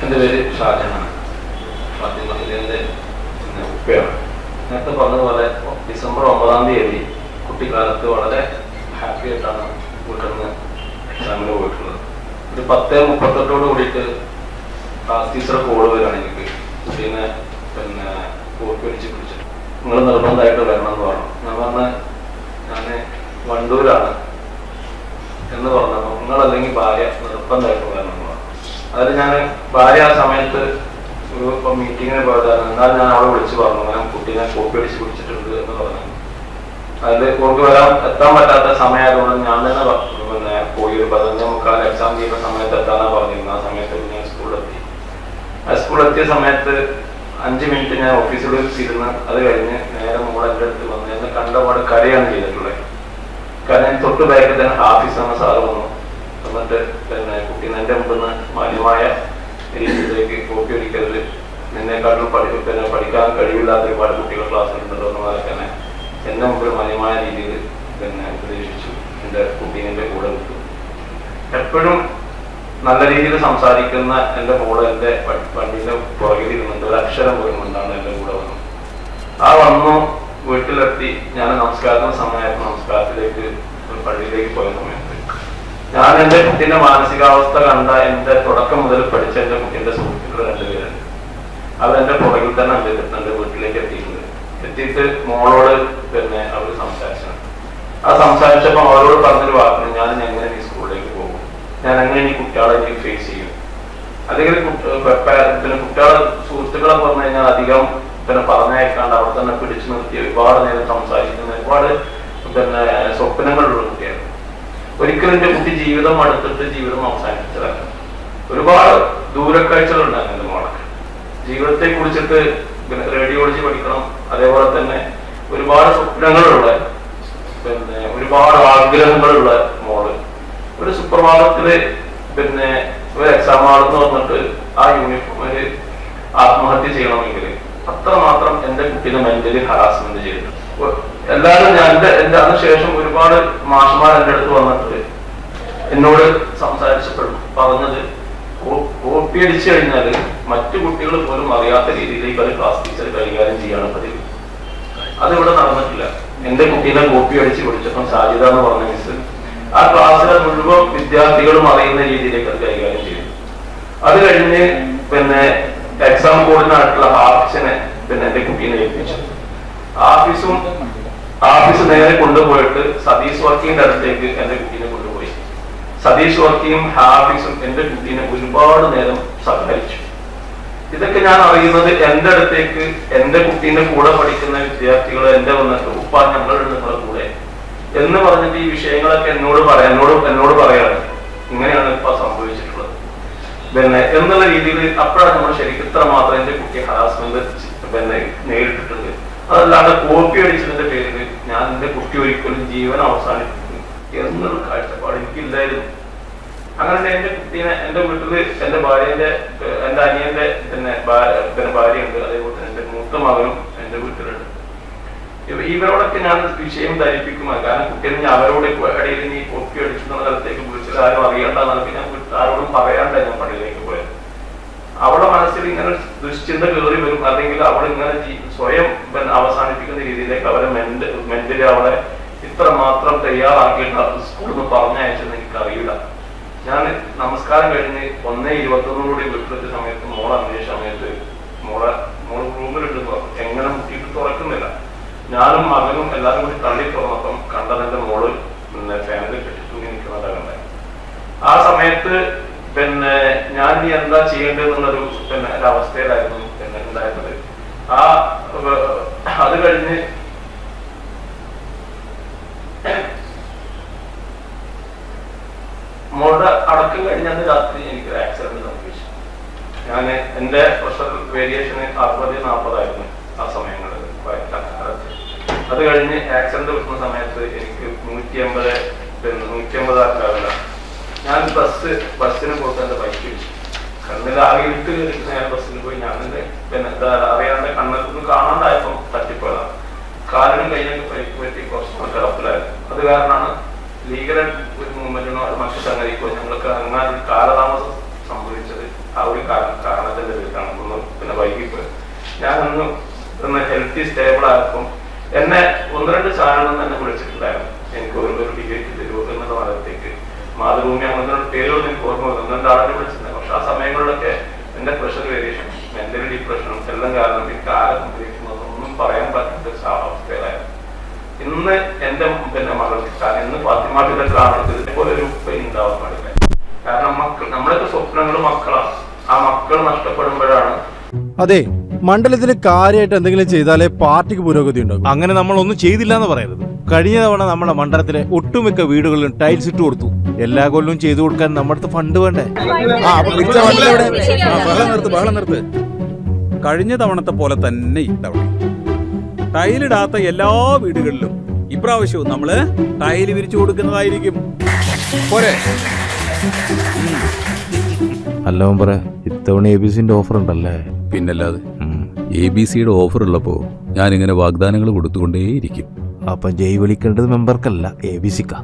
എൻ്റെ പേര് ഷാജനാണ്. ഫാത്തിമയുടെ ഉപ്പയാണ്. നേരത്തെ പറഞ്ഞതുപോലെ ഡിസംബർ 9-ാം തീയതി കുട്ടിക്കാലത്ത് വളരെ ഹാപ്പി ആയിട്ടാണ് വീട്ടിൽ നിന്ന് എക്സാമിന് പോയിട്ടുള്ളത്. ഒരു 10:38 കൂടിയിട്ട് ക്ലാസ് ടീച്ചറെ കോള് വരികയാണ് എനിക്ക്. കുട്ടീനെ കോപ്പി അടിച്ച് പിടിച്ചു, നിങ്ങൾ നിർബന്ധമായിട്ട് വരണം എന്ന് പറഞ്ഞു. ഞാൻ വണ്ടൂരാണ് എന്ന് പറഞ്ഞപ്പോൾ നിങ്ങളല്ലെങ്കിൽ ഭാര്യ നിർബന്ധമായിട്ട് വരണം എന്ന് പറഞ്ഞു. അതിൽ ഞാൻ ഭാര്യ ആ സമയത്ത് ഒരു മീറ്റിങ്ങിന് പോയതാണ്. എന്നാൽ ഞാൻ അവളെ വിളിച്ച് പറഞ്ഞു, ഞാൻ കുട്ടീനെ കോപ്പി അടിച്ച് പിടിച്ചിട്ടുണ്ട് എന്ന് പറഞ്ഞു. അതിൽ കോപ്പി എത്താൻ പറ്റാത്ത സമയമായതുകൊണ്ട് ഞാൻ തന്നെ പോയി ഒരു 11:45 എക്സാം ചെയ്യുന്ന സമയത്ത് എത്താനാണ് പറഞ്ഞിരുന്നത്. ആ സമയത്ത് ഞാൻ സ്കൂളിലെത്തി. ആ സ്കൂളിലെത്തിയ സമയത്ത് 5 മിനിറ്റ് ഞാൻ ഓഫീസിൽ ഇരുന്ന് അത് കഴിഞ്ഞ് നേരെ മോൾ എൻ്റെ അടുത്ത് വന്ന് എന്നെ കണ്ടപാട് കരയാണ് ചെയ്തിട്ടുള്ളത്. കാരണം തൊട്ട് ബാക്കിൽ തന്നെ ഹാഫിസ് എന്ന സാറ് വന്നു. എന്നിട്ട് കുട്ടീനെ എൻ്റെ മുമ്പിൽ നിന്ന് മാന്യമായ രീതിയിലേക്ക് കോപ്പി അടിക്കരുത്, നിന്നെക്കാട്ടിലും പഠിക്കാൻ കഴിവില്ലാത്ത ഒരുപാട് കുട്ടികൾ ക്ലാസ്സിലുണ്ടല്ലോ എന്നതൊക്കെ തന്നെ എന്നെ മുമ്പിൽ മാന്യമായ രീതിയിൽ ഉപദേശിച്ചു. എൻ്റെ കുട്ടീനെ കൂടെ വിട്ടു. എപ്പോഴും നല്ല രീതിയിൽ സംസാരിക്കുന്ന എൻ്റെ മോള് എൻ്റെ വണ്ടിൻ്റെ പുറകിൽ ഇരുന്നുണ്ട്. ഒരു അക്ഷരം പോലും കൊണ്ടാണ് എൻ്റെ കൂടെ വന്നത്. ആ വന്നു വീട്ടിലെത്തി. ഞാൻ നമസ്കാരത്തിന് സമയമായിരുന്നു. നമസ്കാരത്തിലേക്ക് പള്ളിയിലേക്ക് പോയ സമയത്ത് ഞാൻ എൻ്റെ കുട്ടീൻ്റെ മാനസികാവസ്ഥ കണ്ട എൻ്റെ തുടക്കം മുതൽ പഠിച്ച എൻ്റെ കുട്ടീൻ്റെ സുഹൃത്തുക്കൾ 2 പേരുണ്ട്. അവരെൻ്റെ പുറകിൽ തന്നെ എൻ്റെ വീട്ടിലേക്ക് എത്തിയിട്ടുണ്ട്. എത്തിയിട്ട് മോളോട് അവർ സംസാരിച്ചു. ആ സംസാരിച്ചപ്പോൾ അവരോട് പറഞ്ഞൊരു വാക്കിന് ഞാൻ എങ്ങനെ ഈ സ്കൂളിലേക്ക് പോകും, ഞാൻ എങ്ങനെ ഈ കുട്ടികളെ എനിക്ക് ഫേസ് ചെയ്യും. അല്ലെങ്കിൽ കുട്ടികളെ സുഹൃത്തുക്കളെ പറഞ്ഞു കഴിഞ്ഞാൽ അധികം പറഞ്ഞയക്കാണ്ട് അവിടെ തന്നെ പിടിച്ചു നിർത്തി ഒരുപാട് നേരം സംസാരിക്കുന്ന ഒരുപാട് സ്വപ്നങ്ങളുള്ള കുട്ടിയാണ്. ഒരിക്കലും എൻ്റെ കുട്ടി ജീവിതം അടുത്തിട്ട് ജീവിതം അവസാനിപ്പിച്ചതല്ല. ഒരുപാട് ദൂരക്കാഴ്ചകളുണ്ടായിരുന്നു എൻ്റെ മോളൊക്കെ. ജീവിതത്തെ കുറിച്ചിട്ട് റേഡിയോളജി പഠിക്കണം, അതേപോലെ തന്നെ ഒരുപാട് സ്വപ്നങ്ങളുള്ള ഒരുപാട് ആഗ്രഹങ്ങളുള്ള മോള്. ഒരു സുപ്രഭാതത്തില് ഒരു എക്സാം ഹാളെന്ന് വന്നിട്ട് ആ യൂണിഫോമില് ആത്മഹത്യ ചെയ്യണമെങ്കിൽ അത്രമാത്രം എൻ്റെ കുട്ടീനെ മെന്റലി ഹറാസ്മെന്റ് ചെയ്തിട്ടുണ്ട്. എല്ലാവരും എൻ്റെ അതിനുശേഷം ഒരുപാട് മാഷന്മാർ എൻ്റെ അടുത്ത് വന്നിട്ട് എന്നോട് സംസാരിച്ചപ്പോഴും പറഞ്ഞത്, കോപ്പി അടിച്ചു കഴിഞ്ഞാൽ മറ്റു കുട്ടികൾ പോലും അറിയാത്ത രീതിയിലേക്ക് അത് ക്ലാസ് ടീച്ചർ കൈകാര്യം ചെയ്യാണ് പതിവ്. അതിവിടെ നടന്നിട്ടില്ല. എൻ്റെ കുട്ടീനെ കോപ്പി അടിച്ച് പിടിച്ചപ്പം സാജിദ എന്ന് പറഞ്ഞ മിസ് ആ ക്ലാസ്സിലെ മുഴുവൻ വിദ്യാർത്ഥികളും അറിയുന്ന രീതിയിലേക്ക് അത് കൈകാര്യം ചെയ്തു. അത് കഴിഞ്ഞ് എക്സാം കോഡിനായിട്ടുള്ള ഹാഫിസിനെ എൻ്റെ കുട്ടീനെ ഏൽപ്പിച്ചു. ആഫീസ് നേരെ കൊണ്ടുപോയിട്ട് സതീഷ് വർക്കിന്റെ അടുത്തേക്ക് എൻ്റെ കുട്ടീനെ കൊണ്ടുപോയി. സതീഷ് വർക്കിയും ഹാഫീസും എൻ്റെ കുട്ടീനെ ഒരുപാട് നേരം സഹായിച്ചു. ഇതൊക്കെ ഞാൻ അറിയുന്നത് എൻ്റെ അടുത്തേക്ക് എൻ്റെ കുട്ടീന്റെ കൂടെ പഠിക്കുന്ന വിദ്യാർത്ഥികൾ എൻ്റെ വന്നിട്ട് ഉപ്പ ഞങ്ങളുടെ നിങ്ങളുടെ കൂടെ എന്ന് പറഞ്ഞിട്ട് ഈ വിഷയങ്ങളൊക്കെ എന്നോട് പറയാണ്. ഇങ്ങനെയാണ് ഇപ്പൊ സംഭവിച്ചിട്ടുള്ളത് എന്നുള്ള രീതിയിൽ. അപ്പോഴാണ് നമ്മൾ ശരിക്കും ഇത്ര മാത്രം എൻ്റെ കുട്ടി ഹറാസ്മെന്റ് നേരിട്ടിട്ടുണ്ട്. അതല്ലാതെ കോപ്പി അടിച്ചതിന്റെ പേരിൽ ഞാൻ എൻ്റെ കുട്ടി ഒരിക്കലും ജീവൻ അവസാനിപ്പിക്കും എന്നൊരു കാഴ്ചപ്പാട് എനിക്കില്ലായിരുന്നു. അങ്ങനെ എൻ്റെ കുട്ടീനെ എൻ്റെ വീട്ടില് എൻ്റെ അനിയന്റെ ഭാര്യയുണ്ട്, അതേപോലെ തന്നെ എൻ്റെ മൂത്ത മകനും എൻ്റെ വീട്ടിലുണ്ട്. ഇവരോടൊക്കെ ഞാൻ വിഷയം ധരിപ്പിക്കുമോ, കാരണം കുട്ടീനെ ഞാൻ അവരോട് ഇടയിൽ നീ കോപ്പി അടിക്കുന്ന തലത്തേക്ക് വിളിച്ചത് ആരും അറിയണ്ടെന്നൊക്കെ ഞാൻ ആരോടും പറയാണ്ടായി ഞാൻ പള്ളിയിലേക്ക് പോയത്. അവളുടെ മനസ്സിൽ ഇങ്ങനെ ദുശ്ചിന്ത കയറി വരും, അല്ലെങ്കിൽ അവൾ ഇങ്ങനെ സ്വയം അവസാനിപ്പിക്കുന്ന രീതിയിലേക്ക് അവരെ മെന്റലി അവളെ ഇത്ര മാത്രം തയ്യാറാക്കിയിട്ട് സ്കൂളിൽ നിന്ന് പറഞ്ഞയച്ചെന്ന് എനിക്കറിയില്ല. ഞാൻ നമസ്കാരം കഴിഞ്ഞ് 1:21 കൂടി വീട്ടിലെത്തിയ സമയത്ത് മോളെ അന്വേഷിച്ച സമയത്ത് മോള് റൂമിലിട്ട് എങ്ങനെ മുട്ടിയിട്ട് തുറക്കുന്നില്ല. ഞാനും മകനും എല്ലാവരും കൂടി തള്ളി തുറന്നപ്പം കണ്ടത് എൻ്റെ മോള് ഫാമിലി കെട്ടിത്തൂങ്ങി നിൽക്കുന്നതാണ് കണ്ടത്. ആ സമയത്ത് ഞാൻ നീ എന്താ ചെയ്യേണ്ടതെന്നുള്ളൊരു ഒരവസ്ഥയിലായിരുന്നു ഉണ്ടായിരുന്നത്. അത് കഴിഞ്ഞ് മോളുടെ അടക്കം കഴിഞ്ഞാൽ രാത്രി എനിക്കൊരു ആക്സിഡന്റ് സംഭവിച്ചു. ഞാൻ എൻ്റെ പ്രഷർ വേരിയേഷന് 60-40 ആയിരുന്നു ആ സമയങ്ങളിൽ. അത് കഴിഞ്ഞ് ആക്സിഡന്റ് കിട്ടുന്ന സമയത്ത് എനിക്ക് 150 ആക്കാറില്ല. ഞാൻ ബസ്സിന് പോയിട്ട് എൻ്റെ ബൈക്ക് ഇടിച്ചു. കണ്ണിൽ ആകെ ഇട്ട് കയറിയിട്ട് ഞാൻ ബസ്സിന് പോയി. ഞാൻ അറിയാണ്ട് കണ്ണൊന്നും കാണാണ്ടായപ്പം തട്ടിപ്പോയതാണ്. കാലിനും കയ്യൊക്കെ പരിക്ക് പറ്റി കുറച്ച് കിടപ്പിലായിരുന്നു. അത് കാരണമാണ് ലീഗൽ ഒരു മൂവ്മെന്റിനോ മറ്റു സംഗതിക്കോ ഞങ്ങൾക്ക് അങ്ങനെ ഒരു കാലതാമസം സംഭവിച്ചത്. ആ ഒരു കാരണം ഹെൽത്തി സ്റ്റേബിൾ ആക്കും. എന്നെ 1-2 ചാനലിൽ നിന്ന് എന്നെ വിളിച്ചിട്ടുണ്ടായിരുന്നു, എനിക്ക് ഒരു ഡിബേറ്റ് തരുമോ എന്നുള്ള മതത്തേക്ക്. മാതൃഭൂമി അങ്ങനത്തെ പേരുകൾ എനിക്ക് ഓർമ്മ വന്നു, 2 ആളെ വിളിച്ചിട്ടുണ്ട്. പക്ഷെ ആ സമയങ്ങളിലൊക്കെ എന്റെ പ്രഷർ വേരിയേഷൻ, മെന്റൽ ഡിപ്രഷനും എല്ലാം കാരണം എനിക്ക് ആരെ സംഭവിക്കുന്നതൊന്നും പറയാൻ പറ്റാത്ത അവസ്ഥയിലായിരുന്നു. ഇന്ന് എന്റെ മകൾക്ക്, കാരണം ഇന്ന് ഫാത്തിമാട്ടിലെ കാണുന്നത് ഇതേപോലെ ഒരു ഉപ്പ ഉണ്ടാവാൻ പാടില്ല. കാരണം നമ്മളൊക്കെ സ്വപ്നങ്ങളും മക്കളാണ്. ആ മക്കൾ നഷ്ടപ്പെടുമ്പോഴാണ്. അതെ, മണ്ഡലത്തിൽ കാര്യമായിട്ട് എന്തെങ്കിലും ചെയ്താലേ പാർട്ടിക്ക് പുരോഗതി ഉണ്ടാകും. അങ്ങനെ നമ്മൾ ഒന്നും ചെയ്തില്ല എന്ന് പറയരുത്. കഴിഞ്ഞ തവണ നമ്മുടെ മണ്ഡലത്തിലെ ഒട്ടുമിക്ക വീടുകളിലും ടൈൽസ് ഇട്ട് കൊടുത്തു. എല്ലാ കൊല്ലവും ചെയ്തു കൊടുക്കാൻ നമ്മുടെ ഫണ്ട് വേണ്ടേ? ബഹളം നിർത്ത്. കഴിഞ്ഞ തവണത്തെ പോലെ തന്നെ ഇത്തവണ ടൈലിടാത്ത എല്ലാ വീടുകളിലും ഇപ്രാവശ്യവും നമ്മള് ടൈല് വിരിച്ചു കൊടുക്കുന്നതായിരിക്കും. പോരെ? അല്ല പറ, ഇത്തവണ ABCന്റെ ഓഫർ ഉണ്ടല്ലേ? പിന്നല്ലാതെ ABCയുടെ ഓഫർ ഉള്ളപ്പോ ഞാനിങ്ങനെ വാഗ്ദാനങ്ങൾ കൊടുത്തുകൊണ്ടേയിരിക്കും. അപ്പൊ ജയ് വിളിക്കേണ്ടത് മെമ്പർക്കല്ല, ABCക്കാ.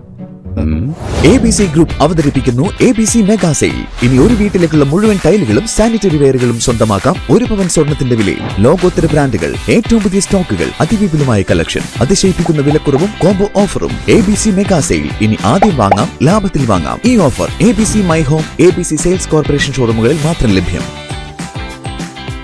ABC ഗ്രൂപ്പ് അവതരിപ്പിക്കുന്നു ABC മെഗാ സെയിൽ. ഇനി ഒരു വീട്ടിലേക്കുള്ള മുഴുവൻ ടൈലുകളും സാനിറ്ററി വെയറുകളും സ്വന്തമാക്കാം 1 പവൻ സ്വർണ്ണത്തിന്റെ വിലയിൽ. ലോകോത്തര ബ്രാൻഡുകൾ, ഏറ്റവും പുതിയ സ്റ്റോക്കുകൾ, അതിവിപുലമായ കളക്ഷൻ, അതിശയിപ്പിക്കുന്ന വിലക്കുറവും കോംബോ ഓഫറും. ABC mega sale. ഇനി ആദ്യം വാങ്ങാം, ലാഭത്തിൽ വാങ്ങാം. ഈ offer ABC my home, ABC sales corporation ഷോറൂമുകളിൽ മാത്രം ലഭ്യം.